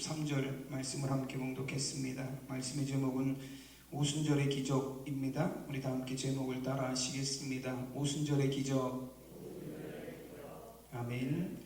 23절 말씀을 함께 봉독했습니다. 말씀의 제목은 오순절의 기적입니다. 우리 다 함께 제목을 따라 하시겠습니다. 오순절의 기적. 아멘.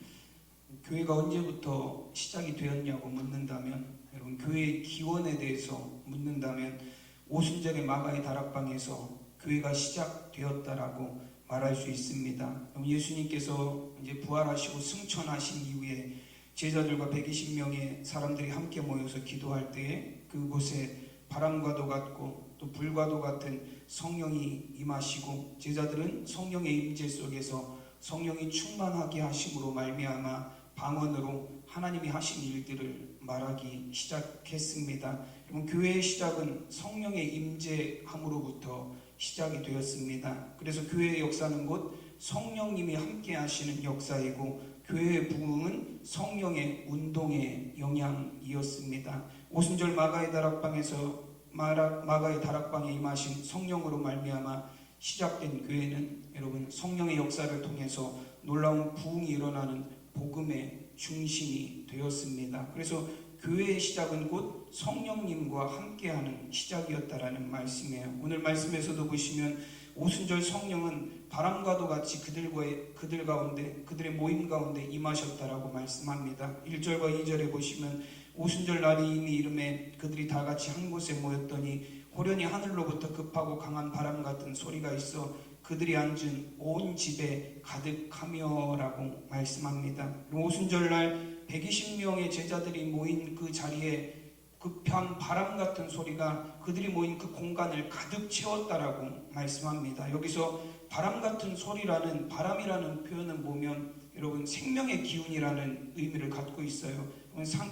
교회가 언제부터 시작이 되었냐고 묻는다면, 여러분 교회의 기원에 대해서 묻는다면 오순절의 마가의 다락방에서 교회가 시작되었다라고 말할 수 있습니다. 예수님께서 이제 부활하시고 승천하신 이후에 제자들과 120명의 사람들이 함께 모여서 기도할 때에 그곳에 바람과도 같고 또 불과도 같은 성령이 임하시고 제자들은 성령의 임재 속에서 성령이 충만하게 하심으로 말미암아 방언으로 하나님이 하신 일들을 말하기 시작했습니다. 여러분 교회의 시작은 성령의 임재함으로부터 시작이 되었습니다. 그래서 교회의 역사는 곧 성령님이 함께 하시는 역사이고 교회의 부흥은 성령의 운동의 영향이었습니다. 오순절 마가의 다락방에서 마가의 다락방에 임하신 성령으로 말미암아 시작된 교회는 여러분 성령의 역사를 통해서 놀라운 부흥이 일어나는 복음의 중심이 되었습니다. 그래서 교회의 시작은 곧 성령님과 함께하는 시작이었다라는 말씀이에요. 오늘 말씀에서도 보시면 오순절 성령은 바람과도 같이 그들 가운데 그들의 모임 가운데 임하셨다라고 말씀합니다. 1절과 2절에 보시면 오순절 날이 이미 이름에 그들이 다 같이 한 곳에 모였더니 호련히 하늘로부터 급하고 강한 바람 같은 소리가 있어 그들이 앉은 온 집에 가득하며 라고 말씀합니다. 오순절 날 120명의 제자들이 모인 그 자리에 급한 바람 같은 소리가 그들이 모인 그 공간을 가득 채웠다라고 말씀합니다. 여기서 바람 같은 소리라는 바람이라는 표현을 보면 여러분 생명의 기운이라는 의미를 갖고 있어요.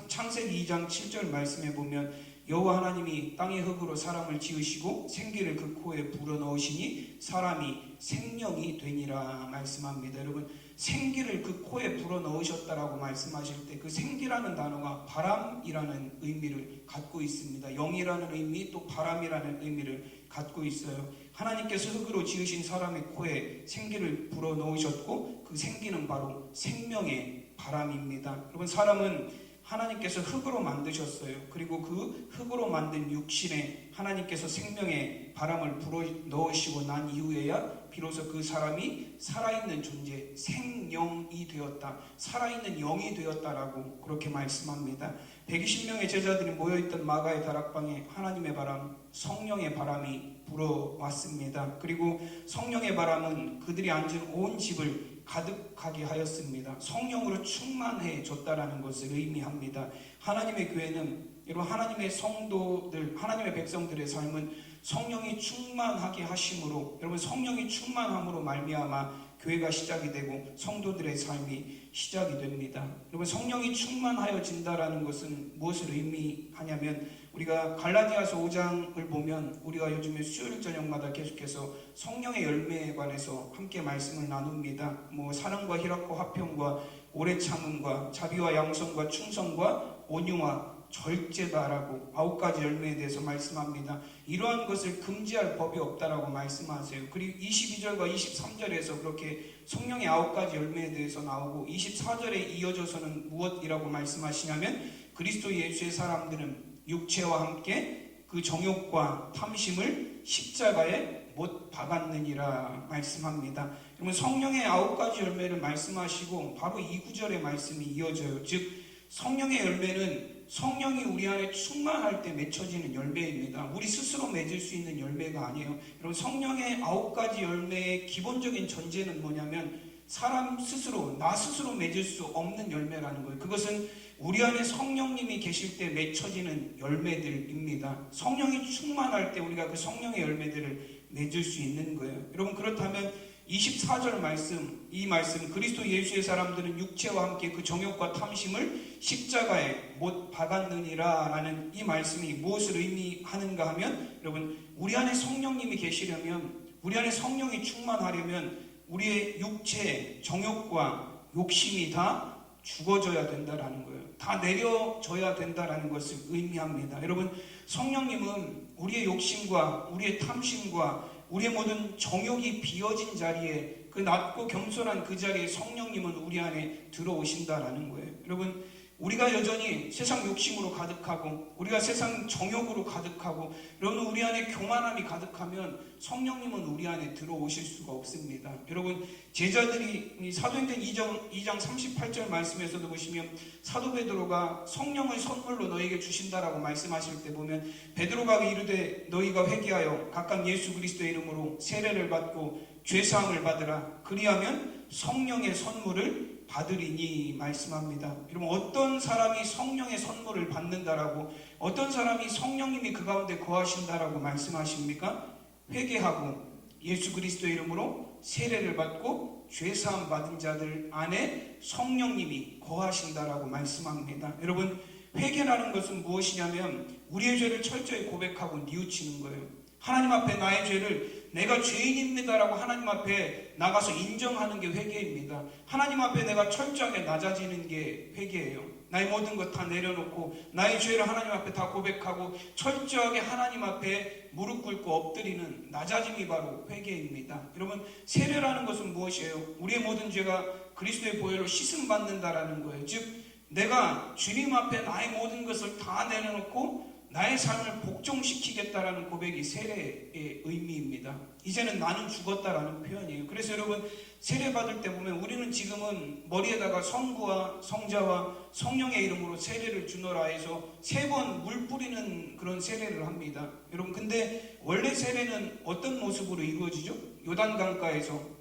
창세기 2장 7절 말씀에 보면 여호와 하나님이 땅의 흙으로 사람을 지으시고 생기를 그 코에 불어넣으시니 사람이 생명이 되니라 말씀합니다. 여러분 생기를 그 코에 불어넣으셨다라고 말씀하실 때 그 생기라는 단어가 바람이라는 의미를 갖고 있습니다. 영이라는 의미 또 바람이라는 의미를 갖고 있어요. 하나님께서 흙으로 지으신 사람의 코에 생기를 불어넣으셨고 그 생기는 바로 생명의 바람입니다. 여러분 사람은 하나님께서 흙으로 만드셨어요. 그리고 그 흙으로 만든 육신에 하나님께서 생명의 바람을 불어넣으시고 난 이후에야 비로소 그 사람이 살아있는 존재, 생영이 되었다, 살아있는 영이 되었다라고 그렇게 말씀합니다. 120명의 제자들이 모여있던 마가의 다락방에 하나님의 바람, 성령의 바람이 불어왔습니다. 그리고 성령의 바람은 그들이 앉은 온 집을 가득하게 하였습니다. 성령으로 충만해 졌다라는 것을 의미합니다. 하나님의 교회는 여러분 하나님의 성도들, 하나님의 백성들의 삶은 성령이 충만하게 하심으로 여러분 성령이 충만함으로 말미암아 교회가 시작이 되고 성도들의 삶이 시작이 됩니다. 여러분 성령이 충만하여진다라는 것은 무엇을 의미하냐면 우리가 갈라디아서 5장을 보면 우리가 요즘에 수요일 저녁마다 계속해서 성령의 열매에 관해서 함께 말씀을 나눕니다. 사랑과 희락과 화평과 오래 참음과 자비와 양성과 충성과 온유와 절제다라고 9가지 열매에 대해서 말씀합니다. 이러한 것을 금지할 법이 없다라고 말씀하세요. 그리고 22절과 23절에서 그렇게 성령의 9가지 열매에 대해서 나오고 24절에 이어져서는 무엇이라고 말씀하시냐면 그리스도 예수의 사람들은 육체와 함께 그 정욕과 탐심을 십자가에 못 박았느니라 말씀합니다. 그러면 성령의 9가지 열매를 말씀하시고 바로 이 구절의 말씀이 이어져요. 즉 성령의 열매는 성령이 우리 안에 충만할 때 맺혀지는 열매입니다. 우리 스스로 맺을 수 있는 열매가 아니에요. 여러분 성령의 9가지 열매의 기본적인 전제는 뭐냐면 사람 스스로, 나 스스로 맺을 수 없는 열매라는 거예요. 그것은 우리 안에 성령님이 계실 때 맺혀지는 열매들입니다. 성령이 충만할 때 우리가 그 성령의 열매들을 맺을 수 있는 거예요. 여러분 그렇다면 24절 말씀, 이 말씀 그리스도 예수의 사람들은 육체와 함께 그 정욕과 탐심을 십자가에 못 박았느니라 라는 이 말씀이 무엇을 의미하는가 하면 여러분 우리 안에 성령님이 계시려면 우리 안에 성령이 충만하려면 우리의 육체, 정욕과 욕심이 다 죽어져야 된다라는 거예요. 다 내려져야 된다라는 것을 의미합니다. 여러분 성령님은 우리의 욕심과 우리의 탐심과 우리의 모든 정욕이 비어진 자리에 그 낮고 겸손한 그 자리에 성령님은 우리 안에 들어오신다라는 거예요. 여러분 우리가 여전히 세상 욕심으로 가득하고 우리가 세상 정욕으로 가득하고 여러분 우리 안에 교만함이 가득하면 성령님은 우리 안에 들어오실 수가 없습니다. 여러분 제자들이 사도행전 2장 38절 말씀에서도 보시면 사도 베드로가 성령을 선물로 너에게 주신다라고 말씀하실 때 보면 베드로가 이르되 너희가 회개하여 각각 예수 그리스도의 이름으로 세례를 받고 죄사함을 받으라 그리하면 성령의 선물을 받으리니 말씀합니다. 여러분 어떤 사람이 성령의 선물을 받는다라고 어떤 사람이 성령님이 그 가운데 거하신다라고 말씀하십니까? 회개하고 예수 그리스도의 이름으로 세례를 받고 죄사함 받은 자들 안에 성령님이 거하신다라고 말씀합니다. 여러분 회개라는 것은 무엇이냐면 우리의 죄를 철저히 고백하고 뉘우치는 거예요. 하나님 앞에 나의 죄를 내가 죄인입니다라고 하나님 앞에 나가서 인정하는 게 회개입니다. 하나님 앞에 내가 철저하게 낮아지는 게 회개예요. 나의 모든 것 다 내려놓고 나의 죄를 하나님 앞에 다 고백하고 철저하게 하나님 앞에 무릎 꿇고 엎드리는 낮아짐이 바로 회개입니다. 여러분 세례라는 것은 무엇이에요? 우리의 모든 죄가 그리스도의 보혈로 씻음 받는다라는 거예요. 즉 내가 주님 앞에 나의 모든 것을 다 내려놓고 나의 삶을 복종시키겠다라는 고백이 세례의 의미입니다. 이제는 나는 죽었다라는 표현이에요. 그래서 여러분 세례 받을 때 보면 우리는 지금은 머리에다가 성부와 성자와 성령의 이름으로 세례를 주노라 해서 3번 물 뿌리는 그런 세례를 합니다. 여러분 근데 원래 세례는 어떤 모습으로 이루어지죠? 요단강가에서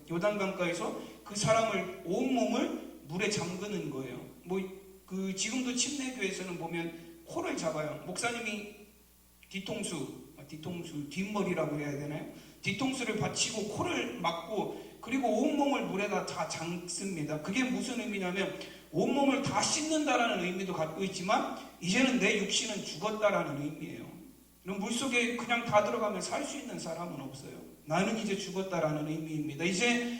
그 사람을 온몸을 물에 잠그는 거예요. 지금도 침례교에서는 보면 코를 잡아요. 목사님이 뒤통수 뒷머리라고 해야 되나요? 뒤통수를 받치고 코를 막고 그리고 온몸을 물에다 다 잠습니다. 그게 무슨 의미냐면 온몸을 다 씻는다라는 의미도 갖고 있지만 이제는 내 육신은 죽었다라는 의미예요. 그럼 물속에 그냥 다 들어가면 살 수 있는 사람은 없어요. 나는 이제 죽었다라는 의미입니다. 이제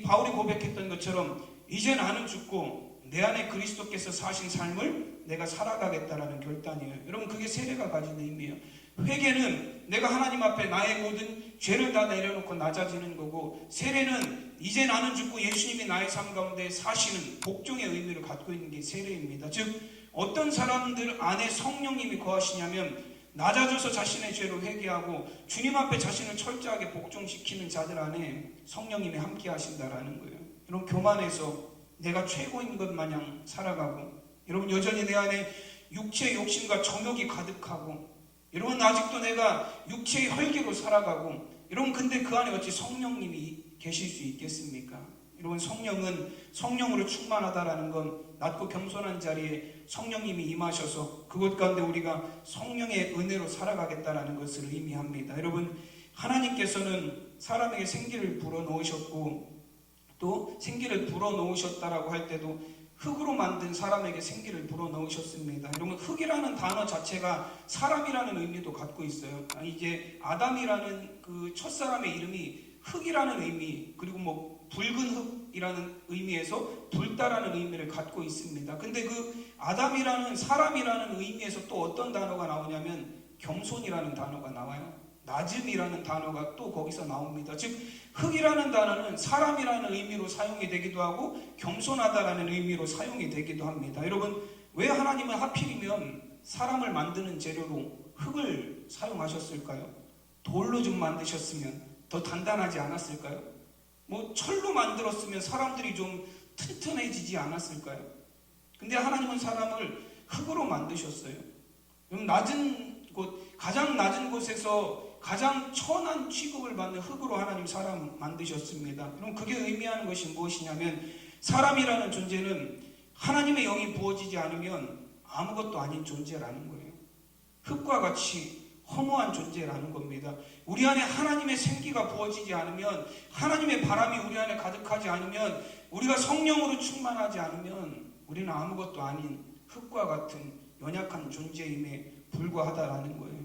바울이 고백했던 것처럼 이제 나는 죽고 내 안에 그리스도께서 사신 삶을 내가 살아가겠다라는 결단이에요. 여러분 그게 세례가 가진 의미예요. 회개는 내가 하나님 앞에 나의 모든 죄를 다 내려놓고 낮아지는 거고 세례는 이제 나는 죽고 예수님이 나의 삶 가운데 사시는 복종의 의미를 갖고 있는 게 세례입니다. 즉 어떤 사람들 안에 성령님이 거하시냐면 낮아져서 자신의 죄를 회개하고 주님 앞에 자신을 철저하게 복종시키는 자들 안에 성령님이 함께 하신다라는 거예요. 여러분 교만해서 내가 최고인 것 마냥 살아가고 여러분 여전히 내 안에 육체의 욕심과 정욕이 가득하고 여러분 아직도 내가 육체의 혈기로 살아가고 여러분 근데 그 안에 어찌 성령님이 계실 수 있겠습니까? 여러분 성령은 성령으로 충만하다라는 건 낮고 겸손한 자리에 성령님이 임하셔서 그곳 가운데 우리가 성령의 은혜로 살아가겠다라는 것을 의미합니다. 여러분 하나님께서는 사람에게 생기를 불어넣으셨고 또 생기를 불어넣으셨다라고 할 때도 흙으로 만든 사람에게 생기를 불어넣으셨습니다. 여러분 흙이라는 단어 자체가 사람이라는 의미도 갖고 있어요. 이제 아담이라는 그 첫사람의 이름이 흙이라는 의미 그리고 붉은 흙이라는 의미에서 붉다라는 의미를 갖고 있습니다. 근데 그 아담이라는 사람이라는 의미에서 또 어떤 단어가 나오냐면 겸손이라는 단어가 나와요. 낮음이라는 단어가 또 거기서 나옵니다. 즉 흙이라는 단어는 사람이라는 의미로 사용이 되기도 하고 겸손하다라는 의미로 사용이 되기도 합니다. 여러분 왜 하나님은 하필이면 사람을 만드는 재료로 흙을 사용하셨을까요? 돌로 좀 만드셨으면 더 단단하지 않았을까요? 철로 만들었으면 사람들이 좀 튼튼해지지 않았을까요? 근데 하나님은 사람을 흙으로 만드셨어요. 가장 낮은 곳에서 가장 천한 취급을 받는 흙으로 하나님 사람 만드셨습니다. 그럼 그게 의미하는 것이 무엇이냐면 사람이라는 존재는 하나님의 영이 부어지지 않으면 아무것도 아닌 존재라는 거예요. 흙과 같이 허무한 존재라는 겁니다. 우리 안에 하나님의 생기가 부어지지 않으면 하나님의 바람이 우리 안에 가득하지 않으면 우리가 성령으로 충만하지 않으면 우리는 아무것도 아닌 흙과 같은 연약한 존재임에 불과하다라는 거예요.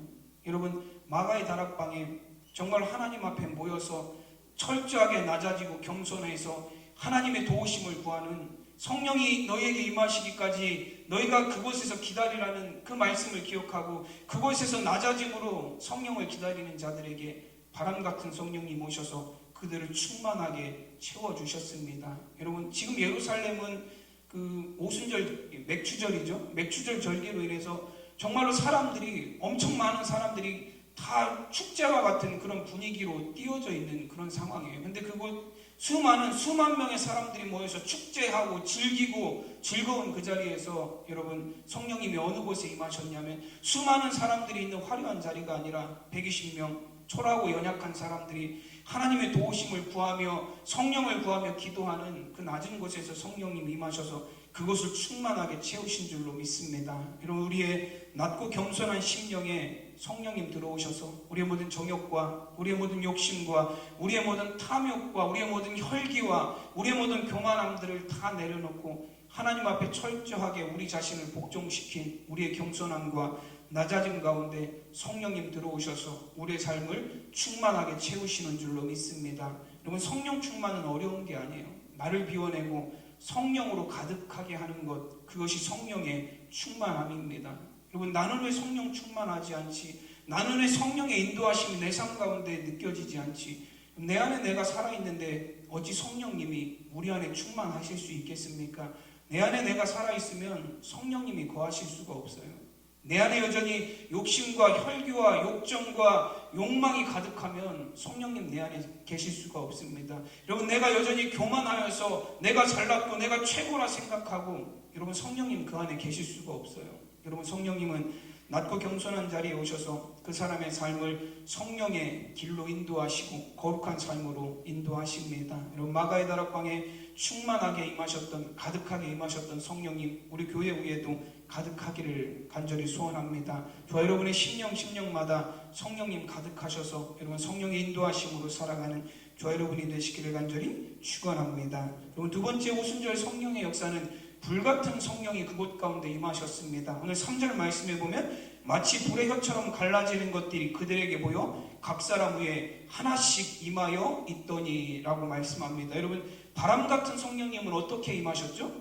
여러분 마가의 다락방에 정말 하나님 앞에 모여서 철저하게 낮아지고 겸손해서 하나님의 도우심을 구하는 성령이 너희에게 임하시기까지 너희가 그곳에서 기다리라는 그 말씀을 기억하고 그곳에서 낮아짐으로 성령을 기다리는 자들에게 바람같은 성령이 오셔서 그들을 충만하게 채워주셨습니다. 여러분 지금 예루살렘은 그 오순절 맥추절이죠. 맥추절 절기로 인해서 정말로 사람들이 엄청 많은 사람들이 다 축제와 같은 그런 분위기로 띄워져 있는 그런 상황이에요. 근데 그곳 수만 명의 사람들이 모여서 축제하고 즐기고 즐거운 그 자리에서 여러분 성령님이 어느 곳에 임하셨냐면 수많은 사람들이 있는 화려한 자리가 아니라 120명 초라하고 연약한 사람들이 하나님의 도우심을 구하며 성령을 구하며 기도하는 그 낮은 곳에서 성령님이 임하셔서 그것을 충만하게 채우신 줄로 믿습니다. 여러분 우리의 낮고 겸손한 심령에 성령님 들어오셔서 우리의 모든 정욕과 우리의 모든 욕심과 우리의 모든 탐욕과 우리의 모든 혈기와 우리의 모든 교만함들을 다 내려놓고 하나님 앞에 철저하게 우리 자신을 복종시킨 우리의 겸손함과 낮아짐 가운데 성령님 들어오셔서 우리의 삶을 충만하게 채우시는 줄로 믿습니다. 여러분 성령 충만은 어려운 게 아니에요. 나를 비워내고 성령으로 가득하게 하는 것, 그것이 성령의 충만함입니다. 여러분 나는 왜 성령 충만하지 않지? 나는 왜 성령의 인도하심이 내 삶 가운데 느껴지지 않지? 내 안에 내가 살아있는데 어찌 성령님이 우리 안에 충만하실 수 있겠습니까? 내 안에 내가 살아있으면 성령님이 거하실 수가 없어요. 내 안에 여전히 욕심과 혈기와 욕정과 욕망이 가득하면 성령님 내 안에 계실 수가 없습니다. 여러분 내가 여전히 교만하여서 내가 잘났고 내가 최고라 생각하고 여러분 성령님 그 안에 계실 수가 없어요. 여러분 성령님은 낮고 겸손한 자리에 오셔서 그 사람의 삶을 성령의 길로 인도하시고 거룩한 삶으로 인도하십니다. 여러분 마가의 다락방에 충만하게 임하셨던 가득하게 임하셨던 성령님 우리 교회 위에도 가득하기를 간절히 소원합니다. 저와 여러분의 심령마다 성령님 가득하셔서 여러분 성령의 인도하심으로 살아가는 저와 여러분이 되시기를 간절히 축원합니다. 여러분 두 번째 오순절 성령의 역사는 불같은 성령이 그곳 가운데 임하셨습니다. 오늘 3절 말씀에 보면 마치 불의 혀처럼 갈라지는 것들이 그들에게 보여 각 사람 위에 하나씩 임하여 있더니 라고 말씀합니다. 여러분 바람 같은 성령님은 어떻게 임하셨죠?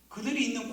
그들이 있는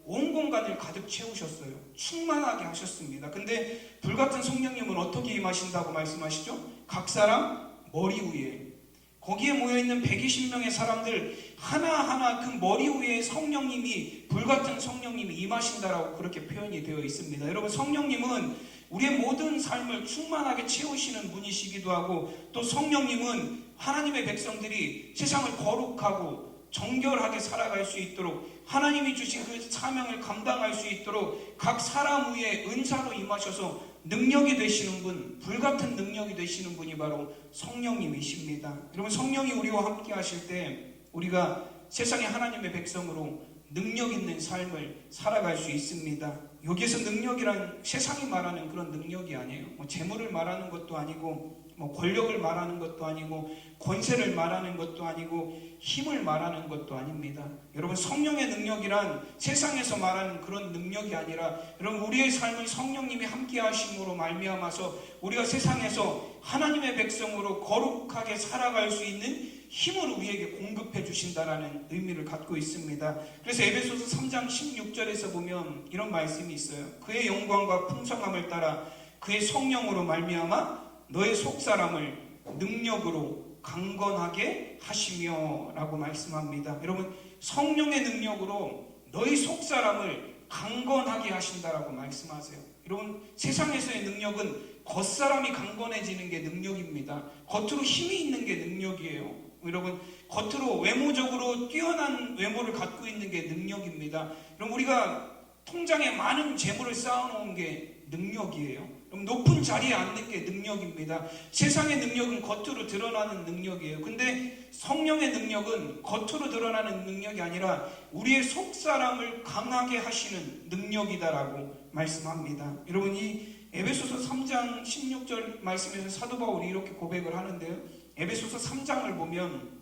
온 공간을 가득 채우셨어요. 충만하게 하셨습니다. 근데 불같은 성령님은 어떻게 임하신다고 말씀하시죠? 각 사람 머리 위에 거기에 모여있는 120명의 사람들 하나하나 그 머리 위에 성령님이 불같은 성령님이 임하신다라고 그렇게 표현이 되어 있습니다. 여러분 성령님은 우리의 모든 삶을 충만하게 채우시는 분이시기도 하고 또 성령님은 하나님의 백성들이 세상을 거룩하고 정결하게 살아갈 수 있도록 하나님이 주신 그 사명을 감당할 수 있도록 각 사람 위에 은사로 임하셔서 능력이 되시는 분, 불같은 능력이 되시는 분이 바로 성령님이십니다. 여러분 성령이 우리와 함께 하실 때 우리가 세상의 하나님의 백성으로 능력 있는 삶을 살아갈 수 있습니다. 여기에서 능력이란 세상이 말하는 그런 능력이 아니에요. 재물을 말하는 것도 아니고 권력을 말하는 것도 아니고 권세를 말하는 것도 아니고 힘을 말하는 것도 아닙니다. 여러분 성령의 능력이란 세상에서 말하는 그런 능력이 아니라 여러분 우리의 삶을 성령님이 함께 하심으로 말미암아서 우리가 세상에서 하나님의 백성으로 거룩하게 살아갈 수 있는 힘을 우리에게 공급해 주신다라는 의미를 갖고 있습니다. 그래서 에베소서 3장 16절에서 보면 이런 말씀이 있어요. 그의 영광과 풍성함을 따라 그의 성령으로 말미암아 너의 속사람을 능력으로 강건하게 하시며 라고 말씀합니다. 여러분 성령의 능력으로 너희 속사람을 강건하게 하신다라고 말씀하세요. 여러분 세상에서의 능력은 겉사람이 강건해지는 게 능력입니다. 겉으로 힘이 있는 게 능력이에요. 여러분 겉으로 외모적으로 뛰어난 외모를 갖고 있는 게 능력입니다. 여러분 우리가 통장에 많은 재물을 쌓아놓은 게 능력이에요. 높은 자리에 앉는 게 능력입니다. 세상의 능력은 겉으로 드러나는 능력이에요. 근데 성령의 능력은 겉으로 드러나는 능력이 아니라 우리의 속사람을 강하게 하시는 능력이다라고 말씀합니다. 여러분 이 에베소서 3장 16절 말씀에서 사도 바울이 이렇게 고백을 하는데요. 에베소서 3장을 보면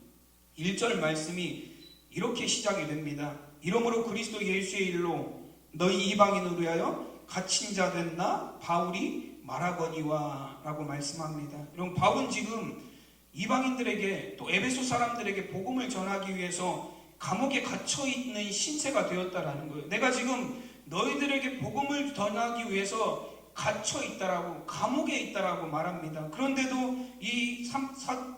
1절 말씀이 이렇게 시작이 됩니다. 이러므로 그리스도 예수의 일로 너희 이방인을 위하여 갇힌 자 된 나 바울이 말하거니와 라고 말씀합니다. 여러분 바울은 지금 이방인들에게 또 에베소 사람들에게 복음을 전하기 위해서 감옥에 갇혀있는 신세가 되었다라는 거예요. 내가 지금 너희들에게 복음을 전하기 위해서 갇혀있다라고 감옥에 있다라고 말합니다. 그런데도 이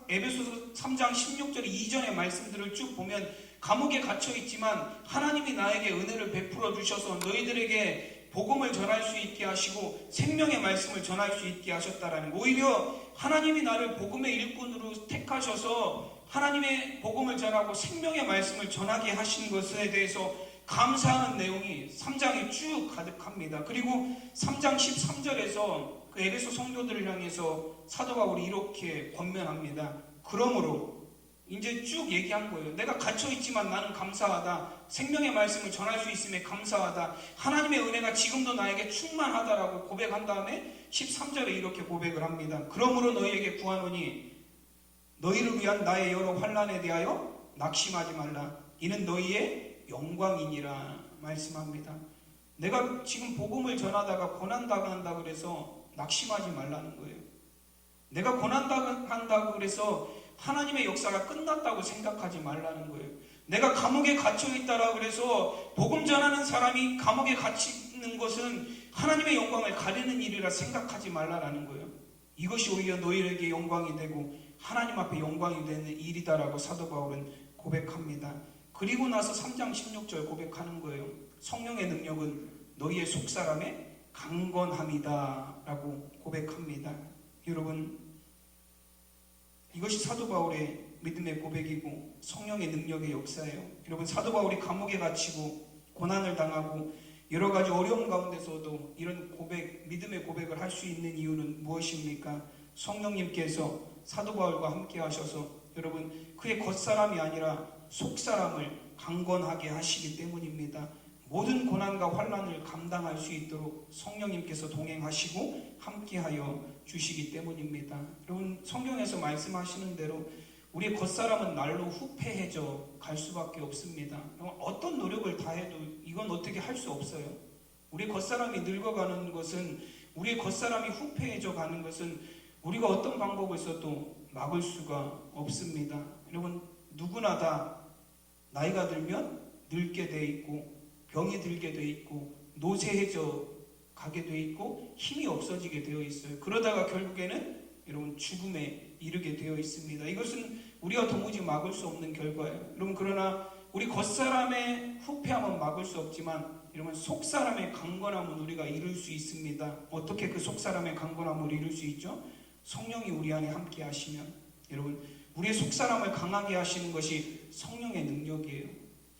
에베소서 3장 16절 이전의 말씀들을 쭉 보면 감옥에 갇혀 있지만 하나님이 나에게 은혜를 베풀어 주셔서 너희들에게 복음을 전할 수 있게 하시고 생명의 말씀을 전할 수 있게 하셨다라는 거. 오히려 하나님이 나를 복음의 일꾼으로 택하셔서 하나님의 복음을 전하고 생명의 말씀을 전하게 하신 것에 대해서 감사하는 내용이 3장에 쭉 가득합니다. 그리고 3장 13절에서 그 에베소 성도들을 향해서 사도 바울이 이렇게 권면합니다. 그러므로 이제 쭉 얘기한 거예요. 내가 갇혀있지만 나는 감사하다. 생명의 말씀을 전할 수 있음에 감사하다. 하나님의 은혜가 지금도 나에게 충만하다라고 고백한 다음에 13절에 이렇게 고백을 합니다. 그러므로 너희에게 구하노니 너희를 위한 나의 여러 환난에 대하여 낙심하지 말라. 이는 너희의 영광이니라 말씀합니다. 내가 지금 복음을 전하다가 고난당한다 그래서 낙심하지 말라는 거예요. 내가 고난당한다고 그래서 하나님의 역사가 끝났다고 생각하지 말라는 거예요. 내가 감옥에 갇혀있다라고 그래서 복음 전하는 사람이 감옥에 갇히는 것은 하나님의 영광을 가리는 일이라 생각하지 말라는 거예요. 이것이 오히려 너희에게 영광이 되고 하나님 앞에 영광이 되는 일이다라고 사도 바울은 고백합니다. 그리고 나서 3장 16절 고백하는 거예요. 성령의 능력은 너희의 속사람의 강건함이다 라고 고백합니다. 여러분, 이것이 사도 바울의 믿음의 고백이고 성령의 능력의 역사예요. 여러분, 사도 바울이 감옥에 갇히고 고난을 당하고 여러 가지 어려움 가운데서도 이런 고백, 믿음의 고백을 할 수 있는 이유는 무엇입니까? 성령님께서 사도 바울과 함께 하셔서 여러분, 그의 겉사람이 아니라 속사람을 강건하게 하시기 때문입니다. 모든 고난과 환난을 감당할 수 있도록 성령님께서 동행하시고 함께하여 주시기 때문입니다. 여러분, 성경에서 말씀하시는 대로 우리의 겉사람은 날로 후패해져 갈 수밖에 없습니다. 어떤 노력을 다해도 이건 어떻게 할 수 없어요. 우리의 겉사람이 늙어가는 것은, 우리의 겉사람이 후패해져 가는 것은 우리가 어떤 방법을 써도 막을 수가 없습니다. 여러분, 누구나 다 나이가 들면 늙게 돼 있고 병이 들게 돼 있고 노쇠해져 가게 돼 있고 힘이 없어지게 되어 있어요. 그러다가 결국에는 여러분 죽음에 이르게 되어 있습니다. 이것은 우리가 도무지 막을 수 없는 결과예요. 여러분, 그러나 우리 겉사람의 후패함은 막을 수 없지만 여러분, 속사람의 강건함은 우리가 이룰 수 있습니다. 어떻게 그 속사람의 강건함을 이룰 수 있죠? 성령이 우리 안에 함께 하시면, 여러분, 우리의 속사람을 강하게 하시는 것이 성령의 능력이에요.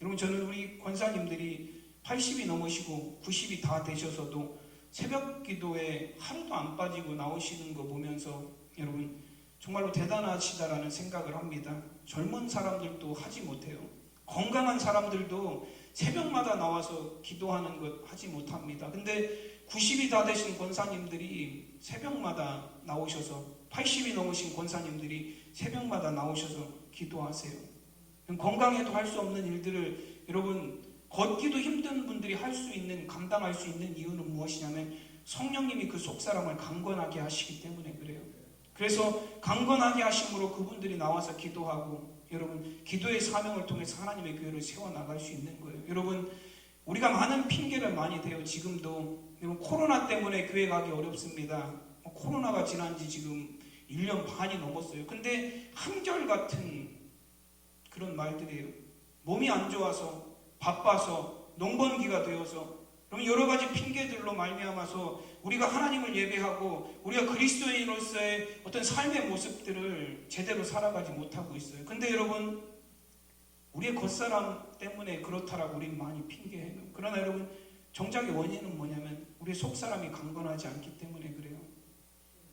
여러분, 저는 우리 권사님들이 80이 넘으시고 90이 다 되셔서도 새벽 기도에 하루도 안 빠지고 나오시는 거 보면서 여러분, 정말로 대단하시다라는 생각을 합니다. 젊은 사람들도 하지 못해요. 건강한 사람들도 새벽마다 나와서 기도하는 것 하지 못합니다. 근데 90이 다 되신 권사님들이 새벽마다 나오셔서, 80이 넘으신 권사님들이 새벽마다 나오셔서 기도하세요. 건강해도 할 수 없는 일들을 여러분, 걷기도 힘든 분들이 할 수 있는, 감당할 수 있는 이유는 무엇이냐면 성령님이 그 속사람을 강건하게 하시기 때문에 그래요. 그래서 강건하게 하심으로 그분들이 나와서 기도하고 여러분, 기도의 사명을 통해서 하나님의 교회를 세워나갈 수 있는 거예요. 여러분, 우리가 많은 핑계를 많이 대요. 지금도 여러분, 코로나 때문에 교회 가기 어렵습니다. 코로나가 지난 지 지금 1년 반이 넘었어요. 근데 한결같은 그런 말들이에요. 몸이 안 좋아서, 바빠서, 농번기가 되어서, 그럼 여러 가지 핑계들로 말미암아서 우리가 하나님을 예배하고 우리가 그리스도인으로서의 어떤 삶의 모습들을 제대로 살아가지 못하고 있어요. 근데 여러분, 우리의 겉사람 때문에 그렇다라고 우리는 많이 핑계해요. 그러나 여러분, 정작의 원인은 뭐냐면 우리의 속사람이 강건하지 않기 때문에 그래요.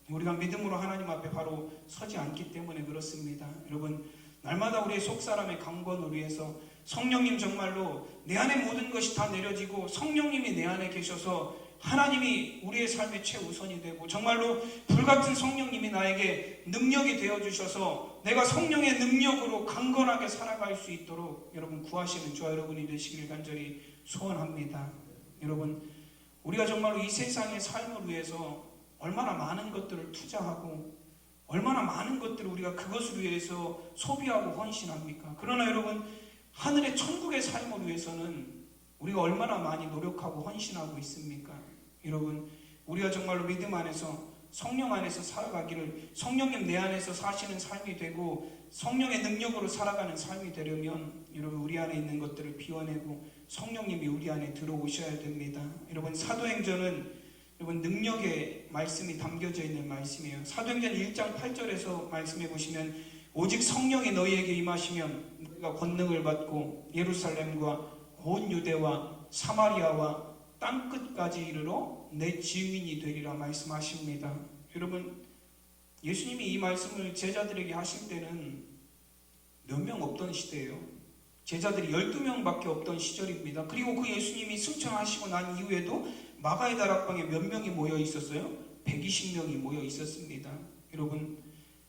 우리가 믿음으로 하나님 앞에 바로 서지 않기 때문에 그렇습니다. 여러분, 날마다 우리의 속사람의 강건을 위해서 성령님, 정말로 내 안에 모든 것이 다 내려지고 성령님이 내 안에 계셔서 하나님이 우리의 삶의 최우선이 되고 정말로 불같은 성령님이 나에게 능력이 되어주셔서 내가 성령의 능력으로 강건하게 살아갈 수 있도록 여러분 구하시는 저와 여러분이 되시길 간절히 소원합니다. 여러분, 우리가 정말로 이 세상의 삶을 위해서 얼마나 많은 것들을 투자하고 얼마나 많은 것들을 우리가 그것을 위해서 소비하고 헌신합니까? 그러나 여러분, 하늘의 천국의 삶을 위해서는 우리가 얼마나 많이 노력하고 헌신하고 있습니까? 여러분, 우리가 정말로 믿음 안에서 성령 안에서 살아가기를, 성령님 내 안에서 사시는 삶이 되고 성령의 능력으로 살아가는 삶이 되려면 여러분 우리 안에 있는 것들을 비워내고 성령님이 우리 안에 들어오셔야 됩니다. 여러분 사도행전은 여러분 능력의 말씀이 담겨져 있는 말씀이에요. 사도행전 1장 8절에서 말씀해 보시면 오직 성령이 너희에게 임하시면 너희가 권능을 받고 예루살렘과 온 유대와 사마리아와 땅끝까지 이르러 내 증인이 되리라 말씀하십니다. 여러분 예수님이 이 말씀을 제자들에게 하실 때는 몇 명 없던 시대예요. 제자들이 12명밖에 없던 시절입니다. 그리고 그 예수님이 승천하시고 난 이후에도 마가의 다락방에 몇 명이 모여 있었어요? 120명이 모여 있었습니다. 여러분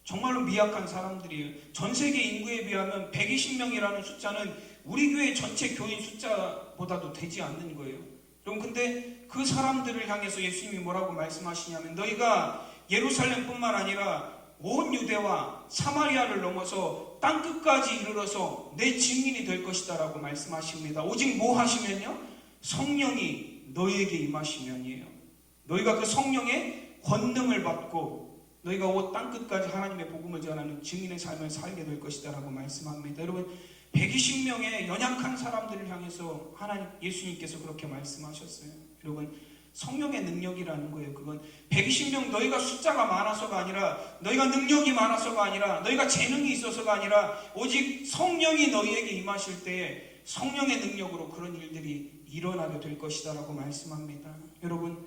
정말로 미약한 사람들이에요. 전 세계 인구에 비하면 120명이라는 숫자는 우리 교회 전체 교인 숫자보다도 되지 않는 거예요. 여러분 근데 그 사람들을 향해서 예수님이 뭐라고 말씀하시냐면 너희가 예루살렘뿐만 아니라 온 유대와 사마리아를 넘어서 땅끝까지 이르러서 내 증인이 될 것이다 라고 말씀하십니다. 오직 뭐 하시면요? 성령이 너희에게 임하시면이에요. 너희가 그 성령의 권능을 받고 너희가 온 땅끝까지 하나님의 복음을 전하는 증인의 삶을 살게 될 것이다 라고 말씀합니다. 여러분 120명의 연약한 사람들을 향해서 하나님 예수님께서 그렇게 말씀하셨어요. 여러분 성령의 능력이라는 거예요. 그건 120명 너희가 숫자가 많아서가 아니라 너희가 능력이 많아서가 아니라 너희가 재능이 있어서가 아니라 오직 성령이 너희에게 임하실 때에 성령의 능력으로 그런 일들이 일어나게 될 것이다 라고 말씀합니다. 여러분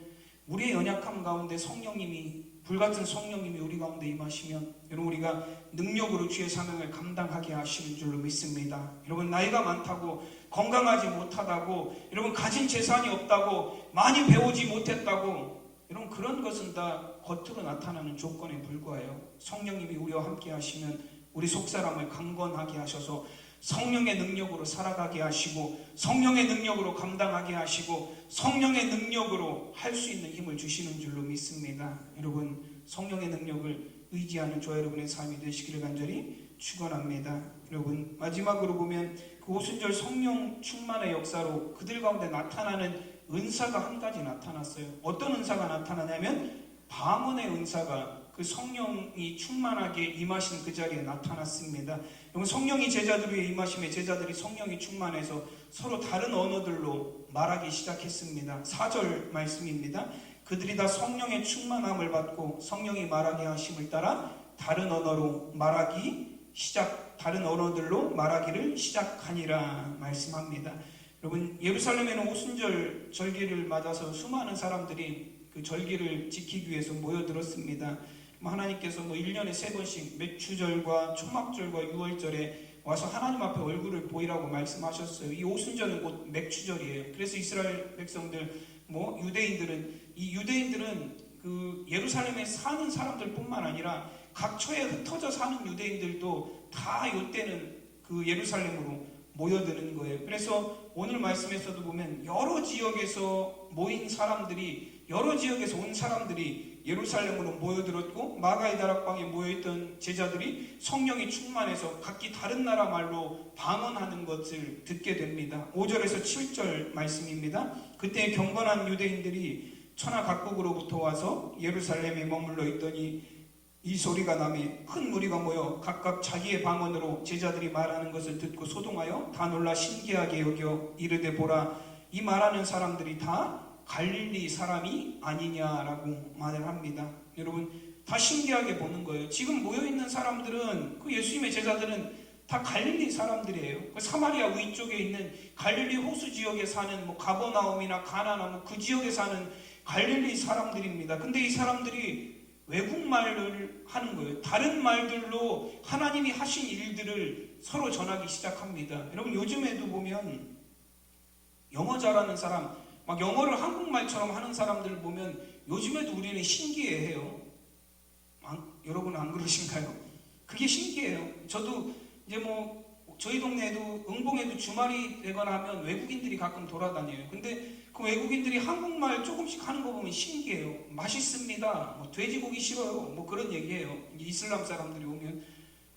우리의 연약함 가운데 성령님이 불같은 성령님이 우리 가운데 임하시면 여러분 우리가 능력으로 주의 사명을 감당하게 하시는 줄로 믿습니다. 여러분 나이가 많다고 건강하지 못하다고 여러분 가진 재산이 없다고 많이 배우지 못했다고 여러분 그런 것은 다 겉으로 나타나는 조건에 불과해요. 성령님이 우리와 함께 하시면 우리 속사람을 강건하게 하셔서 성령의 능력으로 살아가게 하시고 성령의 능력으로 감당하게 하시고 성령의 능력으로 할 수 있는 힘을 주시는 줄로 믿습니다. 여러분 성령의 능력을 의지하는 저와 여러분의 삶이 되시기를 간절히 축원합니다. 여러분 마지막으로 보면 그 오순절 성령 충만의 역사로 그들 가운데 나타나는 은사가 한 가지 나타났어요. 어떤 은사가 나타나냐면 방언의 은사가 그 성령이 충만하게 임하신 그 자리에 나타났습니다. 성령이 제자들 위에 임하심에 제자들이 성령이 충만해서 서로 다른 언어들로 말하기 시작했습니다. 4절 말씀입니다. 그들이 다 성령의 충만함을 받고 성령이 말하게 하심을 따라 다른 언어로 다른 언어들로 말하기를 시작하니라 말씀합니다. 여러분 예루살렘에는 오순절 절기를 맞아서 수많은 사람들이 그 절기를 지키기 위해서 모여들었습니다. 하나님께서 1년에 3번씩 맥추절과 초막절과 유월절에 와서 하나님 앞에 얼굴을 보이라고 말씀하셨어요. 이 오순절은 곧 맥추절이에요. 그래서 이스라엘 백성들, 유대인들은 그 예루살렘에 사는 사람들뿐만 아니라 각처에 흩어져 사는 유대인들도 다 이때는 그 예루살렘으로 모여드는 거예요. 그래서 오늘 말씀에서도 보면 여러 지역에서 온 사람들이 예루살렘으로 모여들었고 마가의 다락방에 모여있던 제자들이 성령이 충만해서 각기 다른 나라 말로 방언하는 것을 듣게 됩니다. 5절에서 7절 말씀입니다. 그때 경건한 유대인들이 천하 각국으로부터 와서 예루살렘에 머물러 있더니 이 소리가 나매 큰 무리가 모여 각각 자기의 방언으로 제자들이 말하는 것을 듣고 소동하여 다 놀라 신기하게 여겨 이르되 보라 이 말하는 사람들이 다 갈릴리 사람이 아니냐라고 말을 합니다. 여러분 다 신기하게 보는 거예요. 지금 모여있는 사람들은 그 예수님의 제자들은 다 갈릴리 사람들이에요. 그 사마리아 위쪽에 있는 갈릴리 호수 지역에 사는 가버나움이나 가나나 그 지역에 사는 갈릴리 사람들입니다. 근데 이 사람들이 외국말을 하는 거예요. 다른 말들로 하나님이 하신 일들을 서로 전하기 시작합니다. 여러분 요즘에도 보면 영어 잘하는 사람 영어를 한국말처럼 하는 사람들을 보면 요즘에도 우리는 신기해해요. 여러분 안 그러신가요? 그게 신기해요. 저도 이제 저희 동네에도 응봉에도 주말이 되거나 하면 외국인들이 가끔 돌아다녀요. 근데 그 외국인들이 한국말 조금씩 하는 거 보면 신기해요. 맛있습니다. 돼지고기 싫어요. 그런 얘기해요. 이슬람 사람들이 오면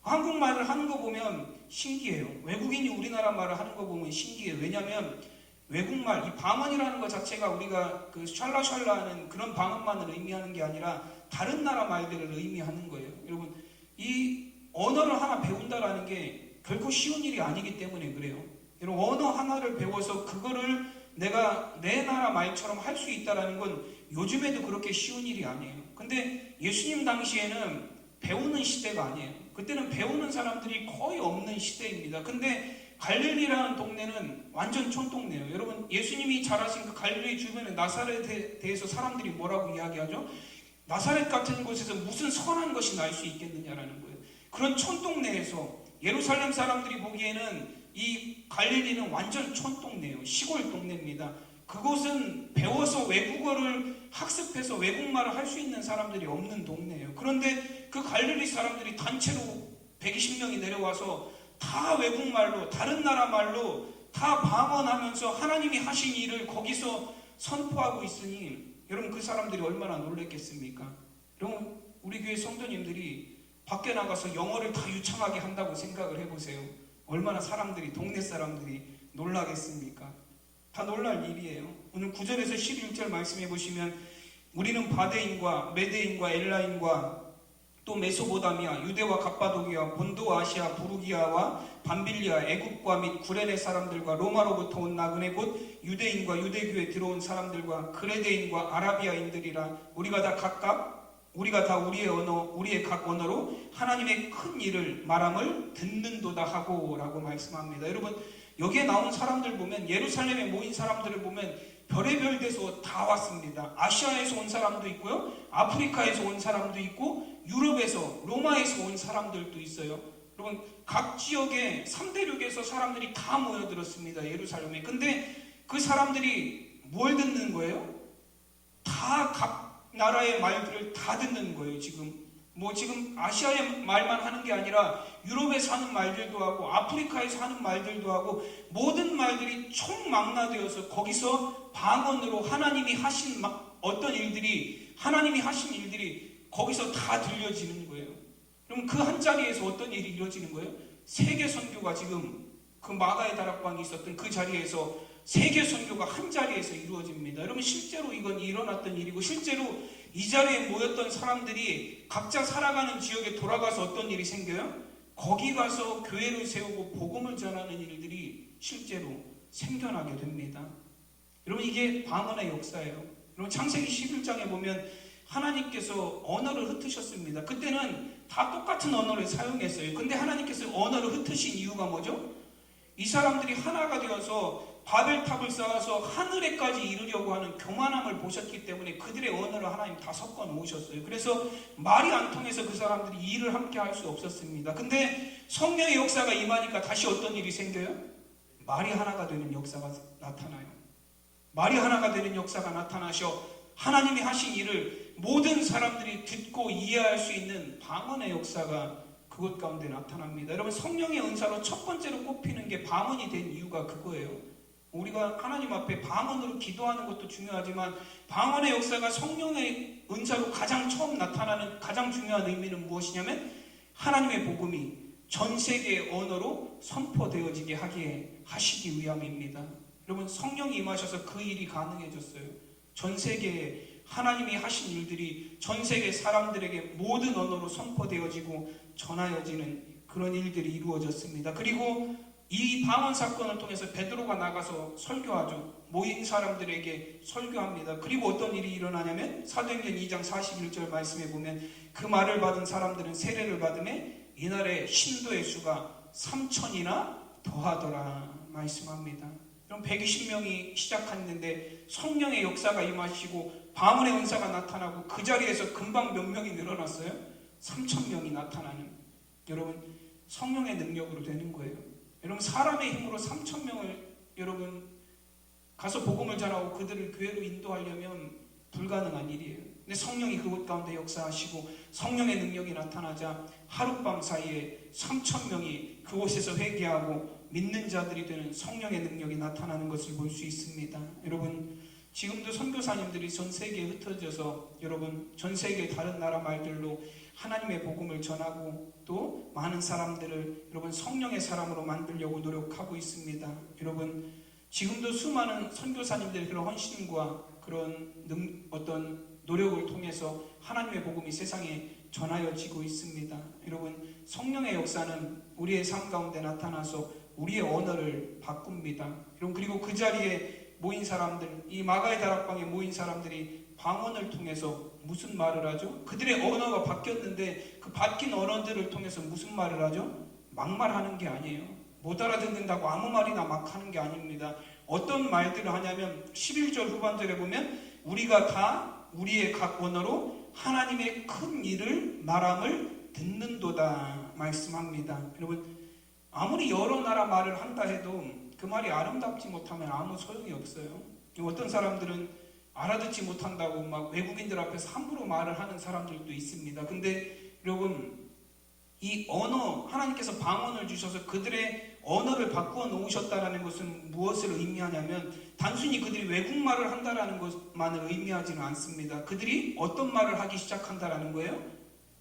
한국말을 하는 거 보면 신기해요. 외국인이 우리나라 말을 하는 거 보면 신기해요. 왜냐하면 외국말, 이 방언이라는 것 자체가 우리가 그 샬라샬라하는 그런 방언만을 의미하는 게 아니라 다른 나라 말들을 의미하는 거예요. 여러분, 이 언어를 하나 배운다라는 게 결코 쉬운 일이 아니기 때문에 그래요. 여러분, 언어 하나를 배워서 그거를 내가 내 나라 말처럼 할 수 있다라는 건 요즘에도 그렇게 쉬운 일이 아니에요. 근데 예수님 당시에는 배우는 시대가 아니에요. 그때는 배우는 사람들이 거의 없는 시대입니다. 근데 갈릴리라는 동네는 완전 촌동네예요. 여러분, 예수님이 자라신 그 갈릴리 주변의 나사렛에 대해서 사람들이 뭐라고 이야기하죠? 나사렛 같은 곳에서 무슨 선한 것이 날 수 있겠느냐라는 거예요. 그런 촌동네에서 예루살렘 사람들이 보기에는 이 갈릴리는 완전 촌동네예요. 시골 동네입니다. 그곳은 배워서 외국어를 학습해서 외국말을 할 수 있는 사람들이 없는 동네예요. 그런데 그 갈릴리 사람들이 단체로 120명이 내려와서 다 외국말로, 다른 나라 말로 다 방언하면서 하나님이 하신 일을 거기서 선포하고 있으니 여러분, 그 사람들이 얼마나 놀랬겠습니까? 여러분, 우리 교회 성도님들이 밖에 나가서 영어를 다 유창하게 한다고 생각을 해보세요. 얼마나 사람들이, 동네 사람들이 놀라겠습니까? 다 놀랄 일이에요. 오늘 9절에서 11절 말씀해 보시면 우리는 바데인과 메데인과 엘라인과 또 메소보다미아, 유대와 갑바도기아, 본도 아시아, 부르기아와 밤빌리아, 애굽과 및 구레네 사람들과 로마로부터 온 나그네 곧 유대인과 유대교에 들어온 사람들과 그레데인과 아라비아인들이라 우리가 다 우리의 언어, 우리의 각 언어로 하나님의 큰 일을 말함을 듣는도다 하고 라고 말씀합니다. 여러분, 여기에 나온 사람들 보면, 예루살렘에 모인 사람들을 보면 별의별 데서 다 왔습니다. 아시아에서 온 사람도 있고요, 아프리카에서 온 사람도 있고, 유럽에서, 로마에서 온 사람들도 있어요. 여러분, 각 지역의 3대륙에서 사람들이 다 모여들었습니다. 예루살렘에. 근데 그 사람들이 뭘 듣는 거예요? 다 각 나라의 말들을 다 듣는 거예요. 지금 아시아의 말만 하는 게 아니라 유럽에서 하는 말들도 하고 아프리카에서 하는 말들도 하고 모든 말들이 총망라되어서 거기서 방언으로 하나님이 하신 하나님이 하신 일들이 거기서 다 들려지는 거예요. 그럼 그 한 자리에서 어떤 일이 이루어지는 거예요? 세계 선교가 지금 그 마가의 다락방이 있었던 그 자리에서 세계 선교가 한 자리에서 이루어집니다. 여러분, 실제로 이건 일어났던 일이고 실제로 이 자리에 모였던 사람들이 각자 살아가는 지역에 돌아가서 어떤 일이 생겨요? 거기 가서 교회를 세우고 복음을 전하는 일들이 실제로 생겨나게 됩니다. 여러분, 이게 방언의 역사예요. 여러분, 창세기 11장에 보면 하나님께서 언어를 흩으셨습니다. 그때는 다 똑같은 언어를 사용했어요. 근데 하나님께서 언어를 흩으신 이유가 뭐죠? 이 사람들이 하나가 되어서 바벨탑을 쌓아서 하늘에까지 이르려고 하는 교만함을 보셨기 때문에 그들의 언어를 하나님 다 섞어 놓으셨어요. 그래서 말이 안 통해서 그 사람들이 일을 함께 할 수 없었습니다. 근데 성령의 역사가 임하니까 다시 어떤 일이 생겨요? 말이 하나가 되는 역사가 나타나요. 말이 하나가 되는 역사가 나타나셔 하나님이 하신 일을 모든 사람들이 듣고 이해할 수 있는 방언의 역사가 그것 가운데 나타납니다. 여러분, 성령의 은사로 첫 번째로 꼽히는 게 방언이 된 이유가 그거예요. 우리가 하나님 앞에 방언으로 기도하는 것도 중요하지만 방언의 역사가 성령의 은사로 가장 처음 나타나는 가장 중요한 의미는 무엇이냐면 하나님의 복음이 전 세계의 언어로 선포되어지게 하시기 위함입니다. 여러분, 성령이 임하셔서 그 일이 가능해졌어요. 전 세계에 하나님이 하신 일들이 전 세계 사람들에게 모든 언어로 선포되어지고 전하여지는 그런 일들이 이루어졌습니다. 그리고 이 방언 사건을 통해서 베드로가 나가서 설교하죠. 모인 사람들에게 설교합니다. 그리고 어떤 일이 일어나냐면 사도행전 2장 41절 말씀에 보면 그 말을 받은 사람들은 세례를 받음에 이날에 신도의 수가 3,000이나 더하더라 말씀합니다. 그럼 120명이 시작했는데 성령의 역사가 임하시고 방언의 은사가 나타나고 그 자리에서 금방 몇 명이 늘어났어요? 3,000명이 나타나는, 여러분, 성령의 능력으로 되는 거예요. 여러분, 사람의 힘으로 3,000명을 여러분 가서 복음을 전하고 그들을 교회로 인도하려면 불가능한 일이에요. 근데 성령이 그곳 가운데 역사하시고 성령의 능력이 나타나자 하룻밤 사이에 3,000명이 그곳에서 회개하고 믿는 자들이 되는 성령의 능력이 나타나는 것을 볼 수 있습니다. 여러분, 지금도 선교사님들이 전 세계에 흩어져서 여러분 전 세계 다른 나라 말들로 하나님의 복음을 전하고 또 많은 사람들을 여러분 성령의 사람으로 만들려고 노력하고 있습니다. 여러분, 지금도 수많은 선교사님들의 그런 헌신과 그런 어떤 노력을 통해서 하나님의 복음이 세상에 전하여지고 있습니다. 여러분, 성령의 역사는 우리의 삶 가운데 나타나서 우리의 언어를 바꿉니다. 여러분, 그리고 그 자리에 모인 사람들, 이 마가의 다락방에 모인 사람들이 방언을 통해서 무슨 말을 하죠? 그들의 언어가 바뀌었는데 그 바뀐 언어들을 통해서 무슨 말을 하죠? 막말하는 게 아니에요. 못 알아듣는다고 아무 말이나 막 하는 게 아닙니다. 어떤 말들을 하냐면 11절 후반절에 보면 우리가 다 우리의 각 언어로 하나님의 큰 일을 말함을 듣는도다 말씀합니다. 여러분, 아무리 여러 나라 말을 한다 해도 그 말이 아름답지 못하면 아무 소용이 없어요. 어떤 사람들은 알아듣지 못한다고 막 외국인들 앞에서 함부로 말을 하는 사람들도 있습니다. 근데 여러분, 이 언어, 하나님께서 방언을 주셔서 그들의 언어를 바꾸어 놓으셨다는 것은 무엇을 의미하냐면 단순히 그들이 외국말을 한다는 것만을 의미하지는 않습니다. 그들이 어떤 말을 하기 시작한다는 거예요?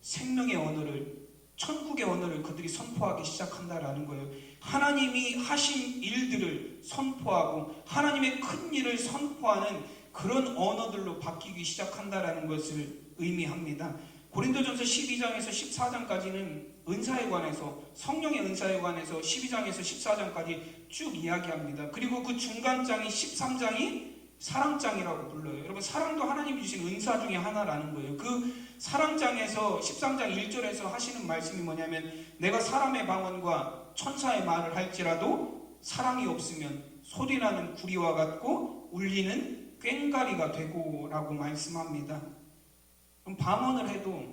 생명의 언어를, 천국의 언어를 그들이 선포하기 시작한다는 거예요. 하나님이 하신 일들을 선포하고 하나님의 큰 일을 선포하는 그런 언어들로 바뀌기 시작한다는 것을 의미합니다. 고린도전서 12장에서 14장까지는 은사에 관해서, 성령의 은사에 관해서 12장에서 14장까지 쭉 이야기합니다. 그리고 그 중간장이 13장이 사랑장이라고 불러요. 여러분, 사랑도 하나님이 주신 은사 중에 하나라는 거예요. 그 사랑장에서 13장 1절에서 하시는 말씀이 뭐냐면 내가 사람의 방언과 천사의 말을 할지라도 사랑이 없으면 소리나는 구리와 같고 울리는 꽹과리가 되고 라고 말씀합니다. 그럼 방언을 해도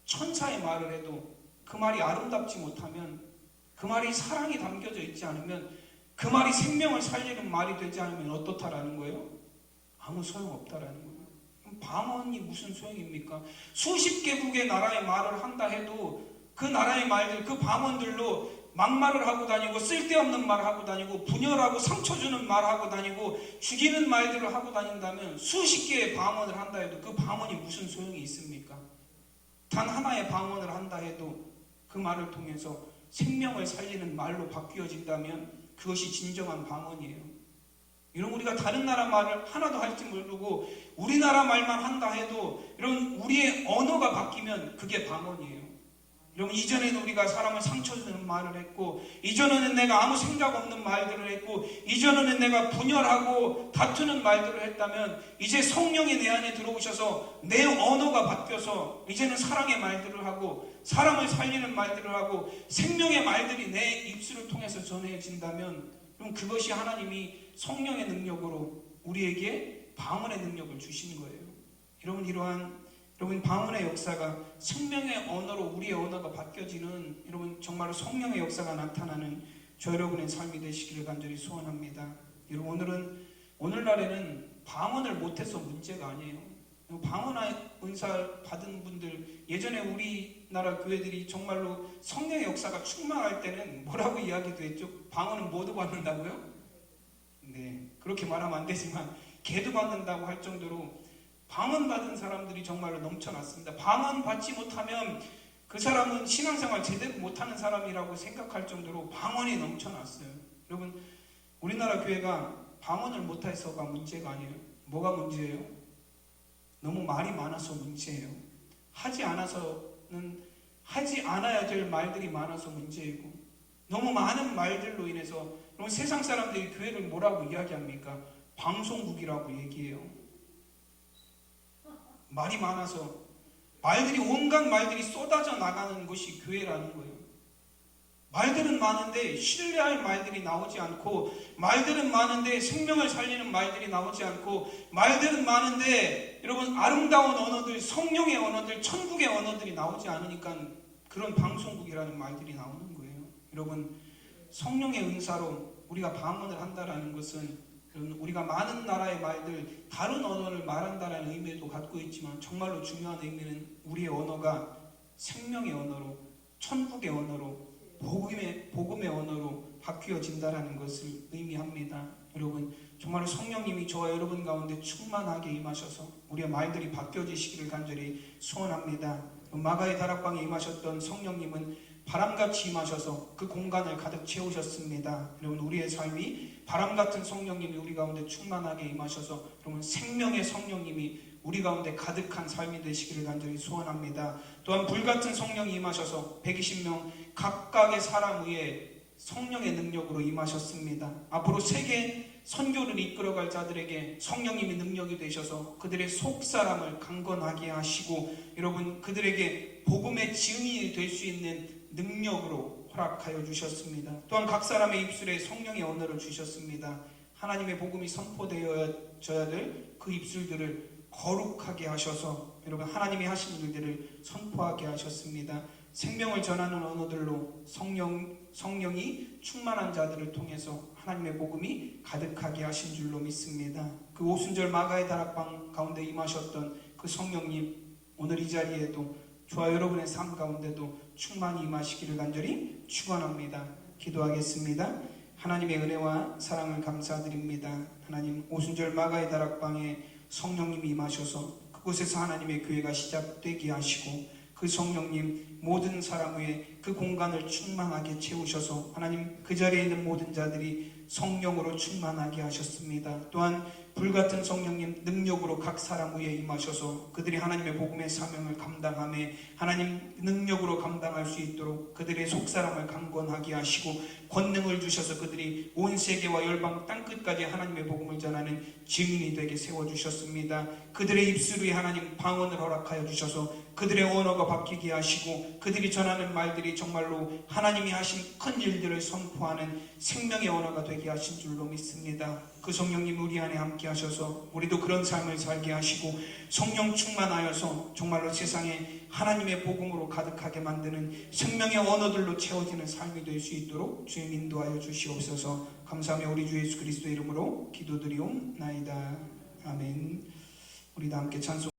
천사의 말을 해도 그 말이 아름답지 못하면, 그 말이 사랑이 담겨져 있지 않으면, 그 말이 생명을 살리는 말이 되지 않으면 어떻다라는 거예요? 아무 소용없다라는 거예요. 그럼 방언이 무슨 소용입니까? 수십 개국의 나라의 말을 한다 해도 그 나라의 말들, 그 방언들로 막말을 하고 다니고 쓸데없는 말을 하고 다니고 분열하고 상처 주는 말을 하고 다니고 죽이는 말들을 하고 다닌다면 수십 개의 방언을 한다 해도 그 방언이 무슨 소용이 있습니까? 단 하나의 방언을 한다 해도 그 말을 통해서 생명을 살리는 말로 바뀌어진다면 그것이 진정한 방언이에요. 여러분, 우리가 다른 나라 말을 하나도 할지 모르고 우리나라 말만 한다 해도 여러분, 우리의 언어가 바뀌면 그게 방언이에요. 여러분, 이전에는 우리가 사람을 상처 주는 말을 했고, 이전에는 내가 아무 생각 없는 말들을 했고, 이전에는 내가 분열하고 다투는 말들을 했다면 이제 성령이 내 안에 들어오셔서 내 언어가 바뀌어서 이제는 사랑의 말들을 하고 사람을 살리는 말들을 하고 생명의 말들이 내 입술을 통해서 전해진다면 그럼 그것이 하나님이 성령의 능력으로 우리에게 방언의 능력을 주신 거예요. 여러분, 방언의 역사가 생명의 언어로 우리의 언어가 바뀌어지는 여러분 정말로 성령의 역사가 나타나는 저 여러분의 삶이 되시기를 간절히 소원합니다. 여러분, 오늘날에는 방언을 못해서 문제가 아니에요. 방언의 은사 받은 분들, 예전에 우리나라 교회들이 정말로 성령의 역사가 충만할 때는 뭐라고 이야기도 했죠? 방언은 모두 받는다고요? 네, 그렇게 말하면 안 되지만 개도 받는다고 할 정도로 방언 받은 사람들이 정말로 넘쳐났습니다. 방언 받지 못하면 그 사람은 신앙생활 제대로 못하는 사람이라고 생각할 정도로 방언이 넘쳐났어요. 여러분, 우리나라 교회가 방언을 못해서가 문제가 아니에요. 뭐가 문제예요? 너무 말이 많아서 문제예요. 하지 않아야 될 말들이 많아서 문제이고, 너무 많은 말들로 인해서 여러분, 세상 사람들이 교회를 뭐라고 이야기합니까? 방송국이라고 얘기해요. 말이 많아서 온갖 말들이 쏟아져 나가는 것이 교회라는 거예요. 말들은 많은데 신뢰할 말들이 나오지 않고, 말들은 많은데 생명을 살리는 말들이 나오지 않고, 말들은 많은데 여러분 아름다운 언어들, 성령의 언어들, 천국의 언어들이 나오지 않으니까 그런 방송국이라는 말들이 나오는 거예요. 여러분, 성령의 은사로 우리가 방언을 한다라는 것은 우리가 많은 나라의 말들, 다른 언어를 말한다라는 의미도 갖고 있지만 정말로 중요한 의미는 우리의 언어가 생명의 언어로, 천국의 언어로, 복음의 언어로 바뀌어진다라는 것을 의미합니다. 여러분, 정말로 성령님이 저와 여러분 가운데 충만하게 임하셔서 우리의 말들이 바뀌어지시기를 간절히 소원합니다. 마가의 다락방에 임하셨던 성령님은 바람같이 임하셔서 그 공간을 가득 채우셨습니다. 여러분, 우리의 삶이 바람같은 성령님이 우리 가운데 충만하게 임하셔서 여러분, 생명의 성령님이 우리 가운데 가득한 삶이 되시기를 간절히 소원합니다. 또한 불같은 성령이 임하셔서 120명 각각의 사람 위에 성령의 능력으로 임하셨습니다. 앞으로 세계 선교를 이끌어갈 자들에게 성령님이 능력이 되셔서 그들의 속사람을 강건하게 하시고 여러분, 그들에게 복음의 증인이 될 수 있는 능력으로 허락하여 주셨습니다. 또한 각 사람의 입술에 성령의 언어를 주셨습니다. 하나님의 복음이 선포되어져야 될 그 입술들을 거룩하게 하셔서 여러분, 하나님이 하신 일들을 선포하게 하셨습니다. 생명을 전하는 언어들로 성령이 충만한 자들을 통해서 하나님의 복음이 가득하게 하신 줄로 믿습니다. 그 오순절 마가의 다락방 가운데 임하셨던 그 성령님, 오늘 이 자리에도 저와 여러분의 삶 가운데도 충만히 임하시기를 간절히 축원합니다. 기도하겠습니다. 하나님의 은혜와 사랑을 감사드립니다. 하나님, 오순절 마가의 다락방에 성령님이 임하셔서 그곳에서 하나님의 교회가 시작되게 하시고 그 성령님 모든 사람 위에 그 공간을 충만하게 채우셔서 하나님, 그 자리에 있는 모든 자들이 성령으로 충만하게 하셨습니다. 또한 불같은 성령님 능력으로 각 사람 위에 임하셔서 그들이 하나님의 복음의 사명을 감당하며 하나님 능력으로 감당할 수 있도록 그들의 속사람을 강건하게 하시고 권능을 주셔서 그들이 온 세계와 열방 땅끝까지 하나님의 복음을 전하는 증인이 되게 세워주셨습니다. 그들의 입술 위에 하나님 방언을 허락하여 주셔서 그들의 언어가 바뀌게 하시고 그들이 전하는 말들이 정말로 하나님이 하신 큰 일들을 선포하는 생명의 언어가 되게 하신 줄로 믿습니다. 그 성령님 우리 안에 함께 하셔서 우리도 그런 삶을 살게 하시고 성령 충만하여서 정말로 세상에 하나님의 복음으로 가득하게 만드는 생명의 언어들로 채워지는 삶이 될 수 있도록 주님 인도하여 주시옵소서. 감사하며 우리 주 예수 그리스도의 이름으로 기도드리옵나이다. 아멘. 우리 다 함께 찬송